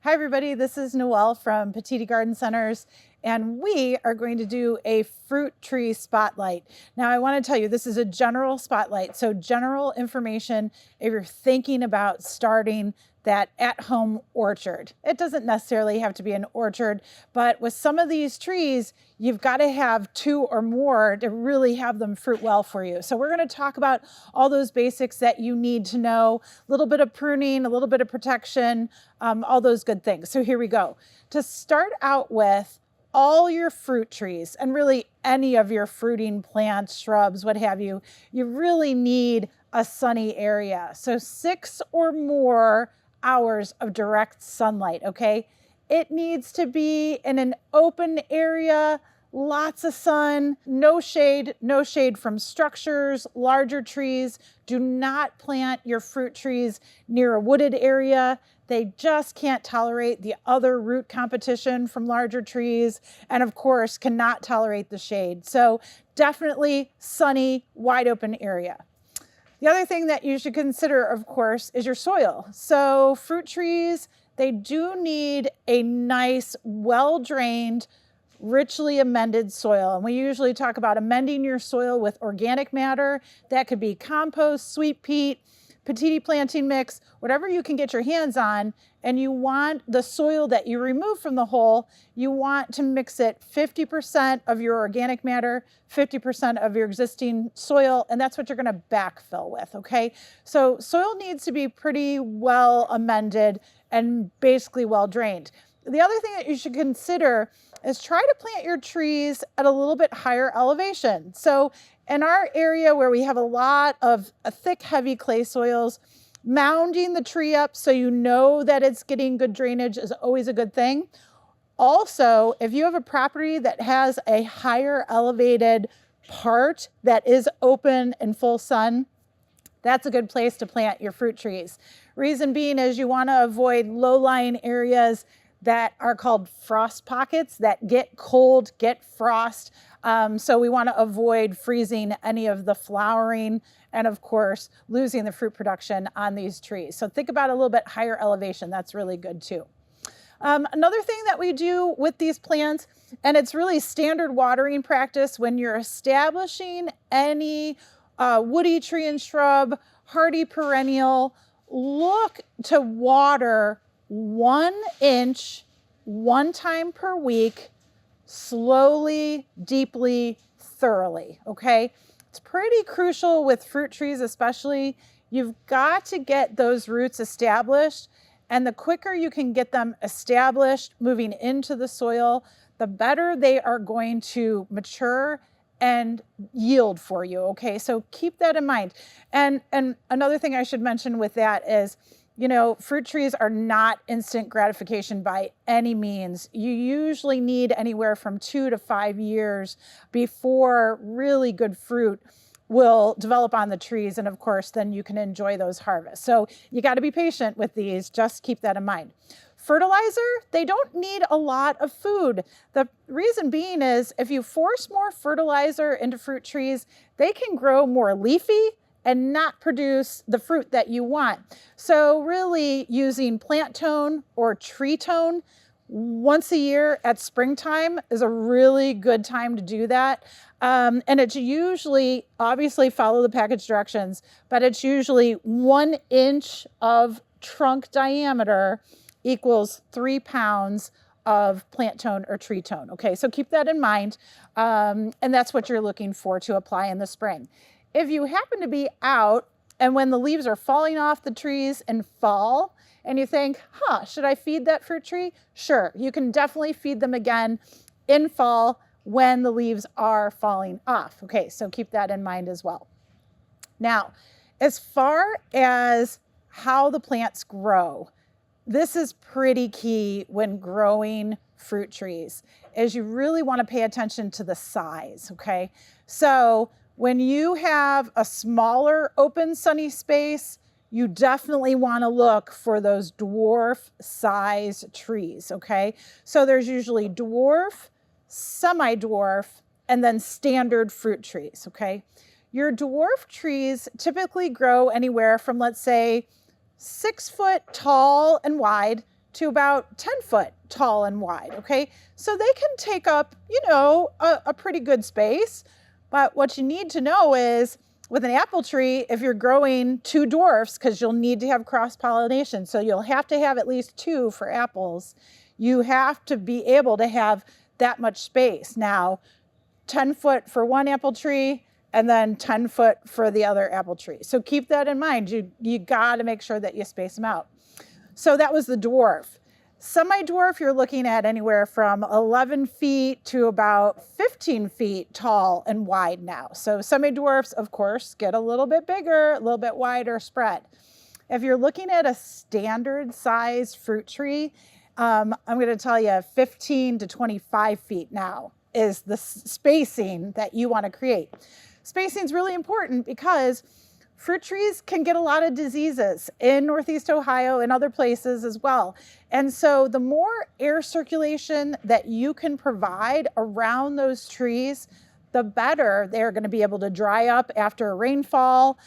Hi everybody, this is Noelle from Petitti Garden Centers, and we are going to do a fruit tree spotlight. Now I want to tell you, this is a general spotlight, so general information if you're thinking about starting that at-home orchard. It doesn't necessarily have to be an orchard, but with some of these trees, you've got to have 2 or more to really have them fruit well for you. So we're going to talk about all those basics that you need to know, a little bit of pruning, a little bit of protection, all those good things. So here we go. To start out with, all your fruit trees and really any of your fruiting plants, shrubs, what have you, you really need a sunny area. So 6 or more hours of direct sunlight, okay? It needs to be in an open area, lots of sun, no shade from structures, larger trees. Do not plant your fruit trees near a wooded area. They just can't tolerate the other root competition from larger trees, and of course cannot tolerate the shade. So definitely sunny, wide open area. The other thing that you should consider, of course, is your soil. So fruit trees, they do need a nice, well-drained, richly amended soil. And we usually talk about amending your soil with organic matter. That could be compost, sweet peat, Petitti planting mix, whatever you can get your hands on. And you want the soil that you remove from the hole, you want to mix it 50% of your organic matter, 50% of your existing soil, and that's what you're going to backfill with, okay? So soil needs to be pretty well amended and basically well drained. The other thing that you should consider is try to plant your trees at a little bit higher elevation. So in our area where we have a lot of thick, heavy clay soils, mounding the tree up so you know that it's getting good drainage is always a good thing. Also, if you have a property that has a higher elevated part that is open in full sun, that's a good place to plant your fruit trees. Reason being is you want to avoid low-lying areas that are called frost pockets that get cold, get frost. So we want to avoid freezing any of the flowering and of course losing the fruit production on these trees. So think about a little bit higher elevation. That's really good too. Another thing that we do with these plants, and it's really standard watering practice when you're establishing any woody tree and shrub, hardy perennial, look to water 1 inch 1 time per week, slowly, deeply, thoroughly, okay? It's pretty crucial with fruit trees especially. You've got to get those roots established, and the quicker you can get them established, moving into the soil, the better they are going to mature and yield for you, okay? So keep that in mind. And another thing I should mention with that is, you know, fruit trees are not instant gratification by any means. You usually need anywhere from 2 to 5 years before really good fruit will develop on the trees. And of course, then you can enjoy those harvests. So you got to be patient with these. Just keep that in mind. Fertilizer, they don't need a lot of food. The reason being is if you force more fertilizer into fruit trees, they can grow more leafy and not produce the fruit that you want. So really using plant tone or tree tone once a year at springtime is a really good time to do that. And it's usually, obviously follow the package directions, but it's usually 1 inch of trunk diameter equals 3 pounds of plant tone or tree tone. Okay, so keep that in mind. And that's what you're looking for to apply in the spring. If you happen to be out and when the leaves are falling off the trees in fall and you think, should I feed that fruit tree? Sure, you can definitely feed them again in fall when the leaves are falling off. Okay, so keep that in mind as well. Now, as far as how the plants grow, this is pretty key when growing fruit trees, is you really want to pay attention to the size, okay? So when you have a smaller open sunny space, you definitely want to look for those dwarf size trees, okay? So there's usually dwarf, semi-dwarf, and then standard fruit trees, okay? Your dwarf trees typically grow anywhere from, let's say, 6 foot tall and wide to about 10 foot tall and wide, okay? So they can take up, you know, a pretty good space. But what you need to know is with an apple tree, if you're growing 2 dwarfs, because you'll need to have cross-pollination, so you'll have to have at least 2 for apples, you have to be able to have that much space. Now, 10 foot for one apple tree, and then 10 foot for the other apple tree. So keep that in mind. You got to make sure that you space them out. So that was the dwarf. Semi-dwarf, you're looking at anywhere from 11 feet to about 15 feet tall and wide now. So semi-dwarfs, of course, get a little bit bigger, a little bit wider spread. If you're looking at a standard size fruit tree, I'm going to tell you 15 to 25 feet now is the spacing that you want to create. Spacing is really important because fruit trees can get a lot of diseases in Northeast Ohio and other places as well. And so the more air circulation that you can provide around those trees, the better they're going to be able to dry up after a rainfall,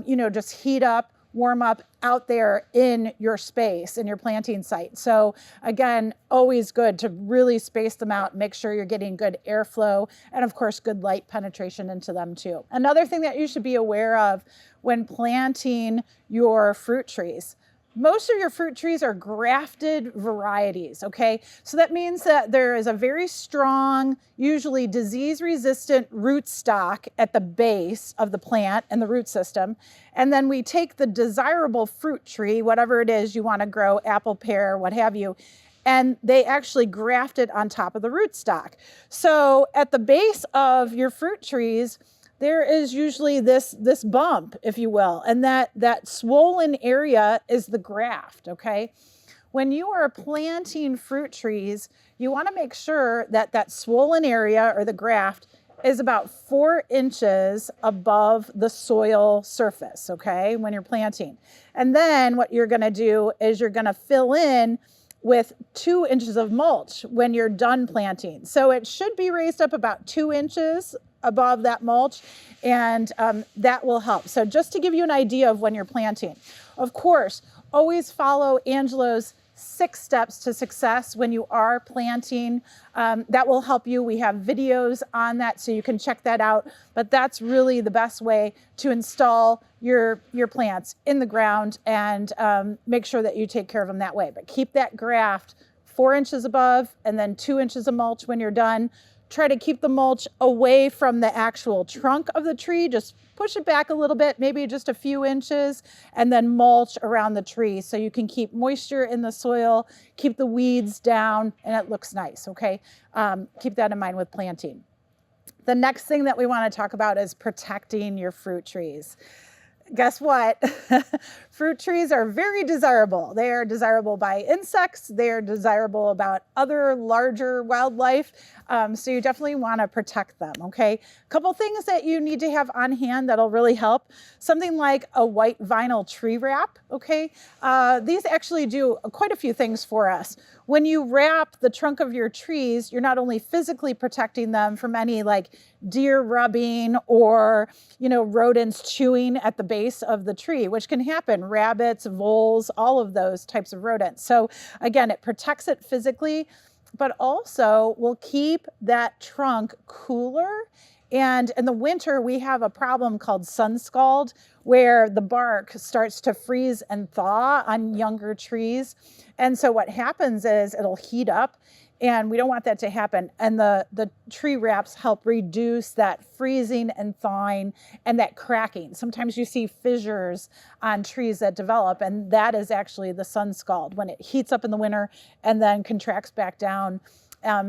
you know, just heat up, warm up out there in your space, in your planting site. So again, always good to really space them out, make sure you're getting good airflow, and of course, good light penetration into them too. Another thing that you should be aware of when planting your fruit trees, most of your fruit trees are grafted varieties, okay? So that means that there is a very strong, usually disease-resistant rootstock at the base of the plant and the root system. And then we take the desirable fruit tree, whatever it is you want to grow, apple, pear, what have you, and they actually graft it on top of the rootstock. So at the base of your fruit trees, there is usually this bump, if you will, and that swollen area is the graft, okay? When you are planting fruit trees, you want to make sure that that swollen area or the graft is about 4 inches above the soil surface, okay, when you're planting. And then what you're going to do is you're going to fill in with 2 inches of mulch when you're done planting. So it should be raised up about 2 inches above that mulch, and that will help. So just to give you an idea of when you're planting. Of course, always follow Angelo's 6 steps to success when you are planting. That will help you. We have videos on that, so you can check that out. But that's really the best way to install your plants in the ground and make sure that you take care of them that way. But keep that graft 4 inches above and then 2 inches of mulch when you're done. Try to keep the mulch away from the actual trunk of the tree. Just push it back a little bit, maybe just a few inches, and then mulch around the tree so you can keep moisture in the soil, keep the weeds down, and it looks nice, okay? Keep that in mind with planting. The next thing that we want to talk about is protecting your fruit trees. Guess what? Fruit trees are very desirable. They are desirable by insects. They are desirable about other larger wildlife. So you definitely want to protect them, okay? A couple things that you need to have on hand that'll really help. Something like a white vinyl tree wrap, okay? These actually do quite a few things for us. When you wrap the trunk of your trees, you're not only physically protecting them from any like deer rubbing or, you know, rodents chewing at the base of the tree, which can happen, rabbits, voles, all of those types of rodents. So again, it protects it physically, but also will keep that trunk cooler. And in the winter, we have a problem called sun scald, where the bark starts to freeze and thaw on younger trees. And so what happens is it'll heat up, and we don't want that to happen. And the tree wraps help reduce that freezing and thawing and that cracking. Sometimes you see fissures on trees that develop, and that is actually the sun scald, when it heats up in the winter and then contracts back down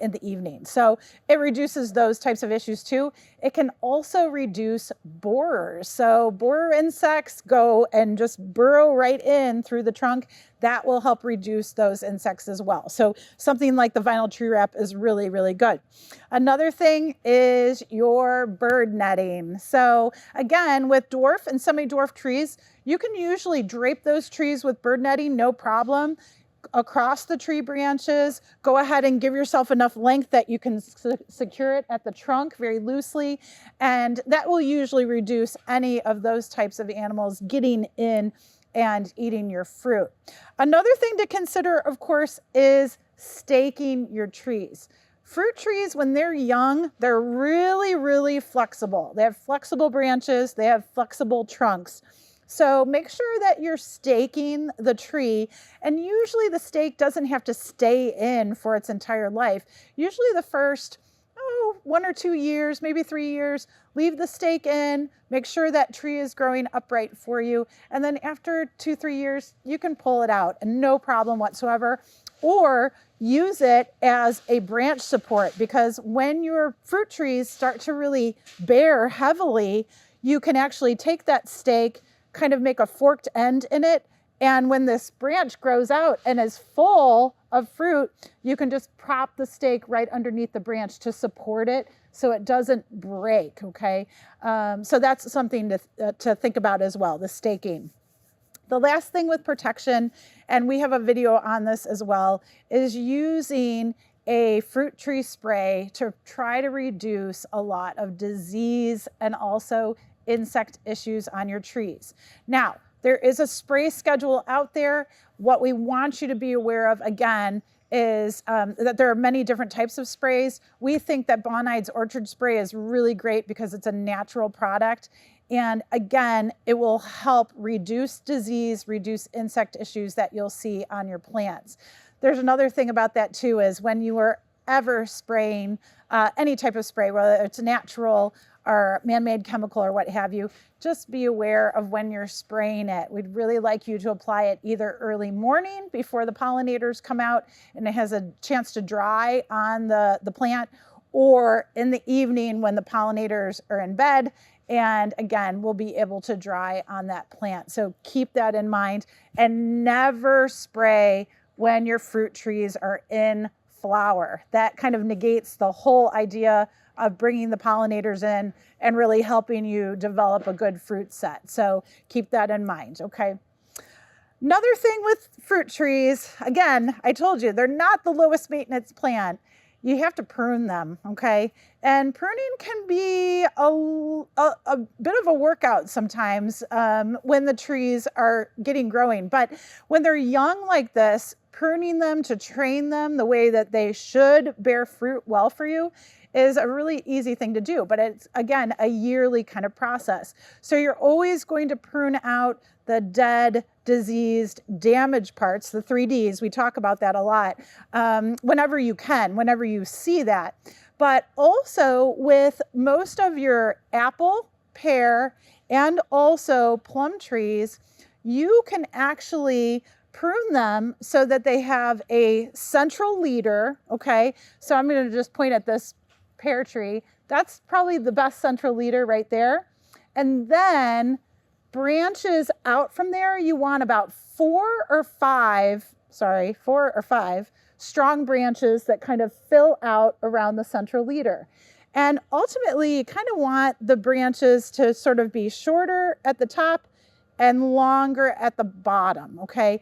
in the evening. So it reduces those types of issues too. It can also reduce borers. So borer insects go and just burrow right in through the trunk. That will help reduce those insects as well. So something like the vinyl tree wrap is really, really good. Another thing is your bird netting. So again, with dwarf and semi-dwarf trees, you can usually drape those trees with bird netting, no problem, across the tree branches. Go ahead and give yourself enough length that you can secure it at the trunk very loosely, and that will usually reduce any of those types of animals getting in and eating your fruit. Another thing to consider, of course, is staking your trees. Fruit trees, when they're young, they're really, really flexible. They have flexible branches, they have flexible trunks. So make sure that you're staking the tree, and usually the stake doesn't have to stay in for its entire life. Usually the first 1 or 2 years, maybe 3 years, leave the stake in, make sure that tree is growing upright for you. And then after 2-3 years, you can pull it out and no problem whatsoever, or use it as a branch support, because when your fruit trees start to really bear heavily, you can actually take that stake, kind of make a forked end in it. And when this branch grows out and is full of fruit, you can just prop the stake right underneath the branch to support it so it doesn't break, okay? So that's something to think about as well, the staking. The last thing with protection, and we have a video on this as well, is using a fruit tree spray to try to reduce a lot of disease and also insect issues on your trees. Now, there is a spray schedule out there. What we want you to be aware of, again, is that there are many different types of sprays. We think that Bonide's orchard spray is really great because it's a natural product. And again, it will help reduce disease, reduce insect issues that you'll see on your plants. There's another thing about that too, is when you are ever spraying any type of spray, whether it's natural or man-made chemical or what have you, just be aware of when you're spraying it. We'd really like you to apply it either early morning before the pollinators come out and it has a chance to dry on the plant, or in the evening when the pollinators are in bed, and again, we'll be able to dry on that plant. So keep that in mind, and never spray when your fruit trees are in flower. That kind of negates the whole idea of bringing the pollinators in and really helping you develop a good fruit set. So keep that in mind, okay? Another thing with fruit trees, again, I told you, they're not the lowest maintenance plant. You have to prune them, okay? And pruning can be a bit of a workout sometimes when the trees are growing. But when they're young like this, pruning them to train them the way that they should bear fruit well for you is a really easy thing to do. But it's, again, a yearly kind of process. So you're always going to prune out the dead, diseased, damaged parts, the 3Ds. We talk about that a lot, whenever you can, whenever you see that. But also with most of your apple, pear, and also plum trees, you can actually prune them so that they have a central leader, okay? So I'm going to just point at this pear tree. That's probably the best central leader right there. And then branches out from there, you want about 4 or 5 strong branches that kind of fill out around the central leader. And ultimately, you kind of want the branches to sort of be shorter at the top and longer at the bottom, okay,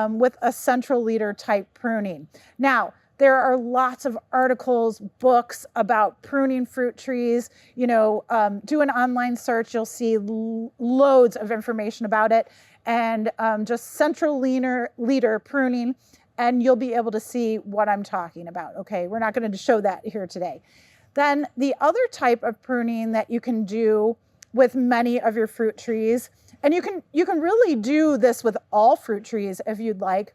with a central leader type pruning. Now, there are lots of articles, books about pruning fruit trees. You know, do an online search, you'll see loads of information about it, and just central leader pruning, and you'll be able to see what I'm talking about, okay? We're not going to show that here today. Then the other type of pruning that you can do with many of your fruit trees, and you can really do this with all fruit trees if you'd like,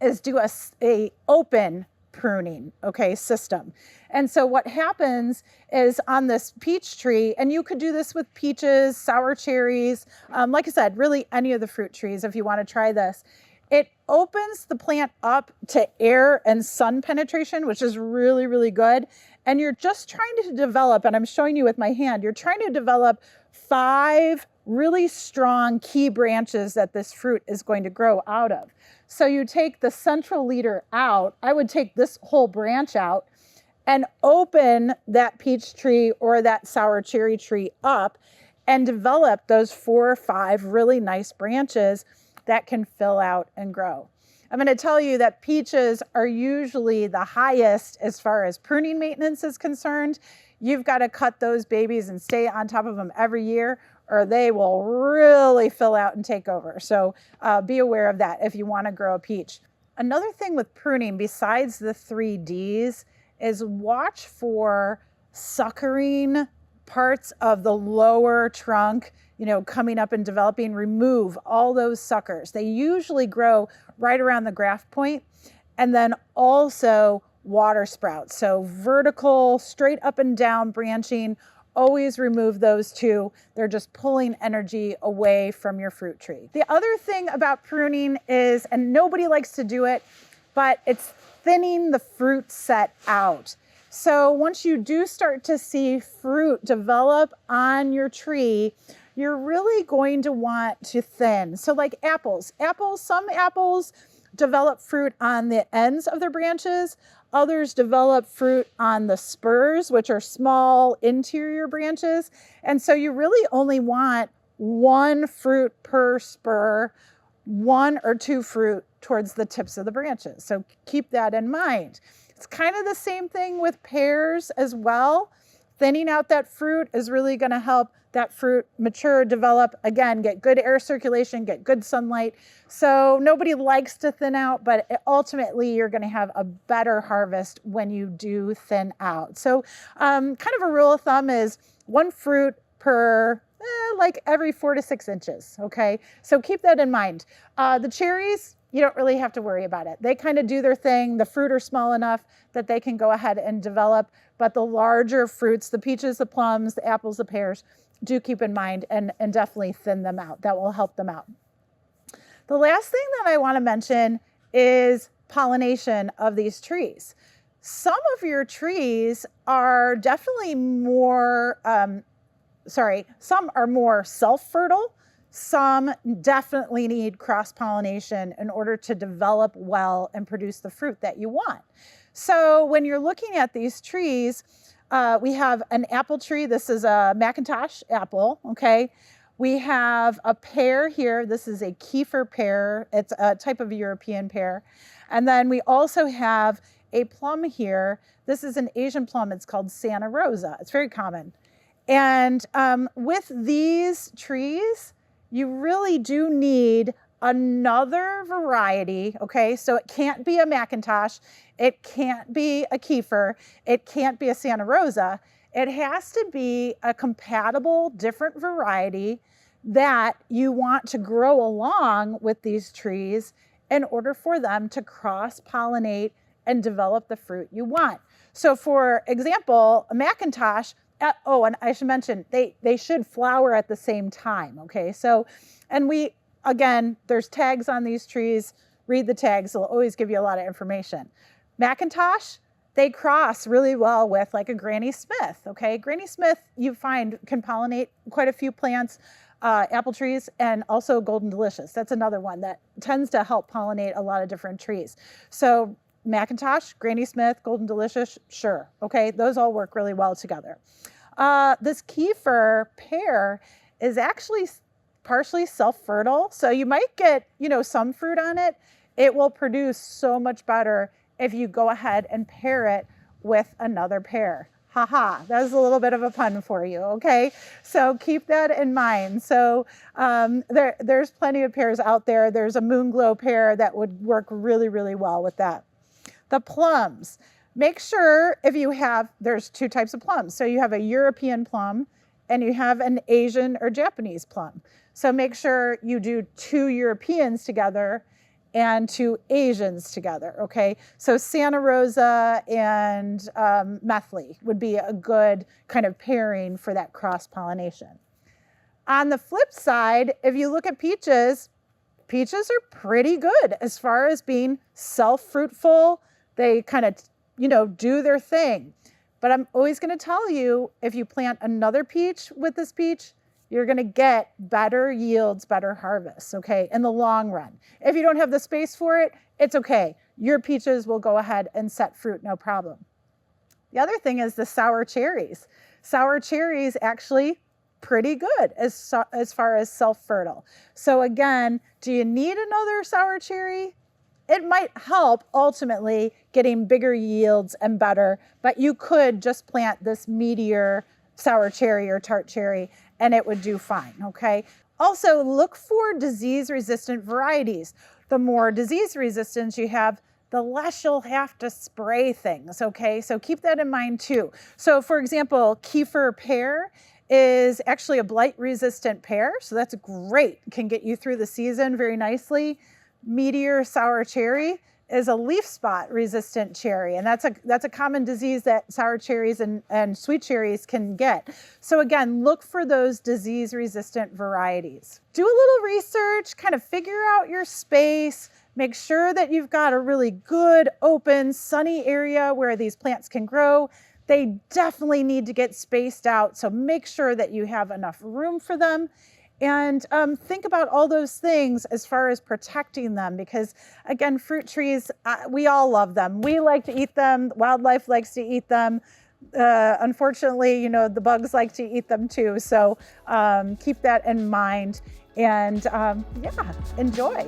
is do a open pruning, okay, system. And so what happens is on this peach tree, and you could do this with peaches, sour cherries, like I said, really any of the fruit trees if you want to try this. It opens the plant up to air and sun penetration, which is really, really good. And you're just trying to develop, and I'm showing you with my hand, you're trying to develop 5 really strong key branches that this fruit is going to grow out of. So you take the central leader out, I would take this whole branch out and open that peach tree or that sour cherry tree up and develop those 4 or 5 really nice branches that can fill out and grow. I'm going to tell you that peaches are usually the highest as far as pruning maintenance is concerned. You've got to cut those babies and stay on top of them every year, or they will really fill out and take over. So be aware of that if you want to grow a peach. Another thing with pruning, besides the 3 Ds, is watch for suckering parts of the lower trunk, coming up and developing. Remove all those suckers. They usually grow right around the graft point. And then also water sprouts. So vertical, straight up and down branching, always remove those 2. They're just pulling energy away from your fruit tree. The other thing about pruning is, and nobody likes to do it, but it's thinning the fruit set out. So once you do start to see fruit develop on your tree, you're really going to want to thin. So like apples, some apples develop fruit on the ends of their branches. Others develop fruit on the spurs, which are small interior branches. And so you really only want 1 fruit per spur, 1 or 2 fruit towards the tips of the branches. So keep that in mind. It's kind of the same thing with pears as well. Thinning out that fruit is really going to help that fruit mature, develop, again, get good air circulation, get good sunlight. So nobody likes to thin out, but ultimately you're going to have a better harvest when you do thin out. So kind of a rule of thumb is 1 fruit per like every 4 to 6 inches. Okay, so keep that in mind. The cherries, you don't really have to worry about it. They kind of do their thing. The fruit are small enough that they can go ahead and develop, but the larger fruits, the peaches, the plums, the apples, the pears, do keep in mind and definitely thin them out. That will help them out. The last thing that I want to mention is pollination of these trees. Some of your trees are definitely more, some are more self-fertile. Some definitely need cross-pollination in order to develop well and produce the fruit that you want. So when you're looking at these trees, we have an apple tree. This is a Macintosh apple, okay? We have a pear here. This is a Kiefer pear. It's a type of European pear. And then we also have a plum here. This is an Asian plum. It's called Santa Rosa. It's very common. And with these trees, you really do need another variety, okay? So it can't be a Macintosh. It can't be a Kiefer. It can't be a Santa Rosa. It has to be a compatible, different variety that you want to grow along with these trees in order for them to cross-pollinate and develop the fruit you want. So for example, a Macintosh, and I should mention, they should flower at the same time, okay? So, and again, there's tags on these trees. Read the tags. They'll always give you a lot of information. Macintosh, they cross really well with like a Granny Smith, okay? Granny Smith, you find, can pollinate quite a few plants, apple trees, and also Golden Delicious. That's another one that tends to help pollinate a lot of different trees. So Macintosh, Granny Smith, Golden Delicious, sure, okay? Those all work really well together. This Kiefer pear is actually partially self-fertile. So you might get, some fruit on it. It will produce so much better if you go ahead and pair it with another pear. Haha, that was a little bit of a pun for you, okay? So keep that in mind. So there's plenty of pears out there. There's a Moonglow pear that would work really, really well with that. The plums. Make sure there's 2 types of plums. So you have a European plum and you have an Asian or Japanese plum. So make sure you do 2 Europeans together and 2 Asians together, okay? So Santa Rosa and Methley would be a good kind of pairing for that cross-pollination. On the flip side, if you look at peaches are pretty good as far as being self-fruitful. They kind of, do their thing. But I'm always going to tell you, if you plant another peach with this peach, you're going to get better yields, better harvests, okay, in the long run. If you don't have the space for it, it's okay. Your peaches will go ahead and set fruit, no problem. The other thing is the sour cherries. Sour cherries actually pretty good as far as self-fertile. So again, do you need another sour cherry? It might help ultimately getting bigger yields and better, but you could just plant this meatier sour cherry or tart cherry, and it would do fine, okay? Also, look for disease-resistant varieties. The more disease resistance you have, the less you'll have to spray things, okay? So keep that in mind too. So for example, Kiefer pear is actually a blight-resistant pear, so that's great. Can get you through the season very nicely. Meteor sour cherry is a leaf spot resistant cherry, and that's a common disease that sour cherries and sweet cherries can get. So again, look for those disease resistant varieties. Do a little research, kind of figure out your space, make sure that you've got a really good, open, sunny area where these plants can grow. They definitely need to get spaced out, so make sure that you have enough room for them. And think about all those things as far as protecting them, because again, fruit trees, we all love them. We like to eat them. Wildlife likes to eat them. Unfortunately, you know, the bugs like to eat them too. So keep that in mind and yeah, enjoy.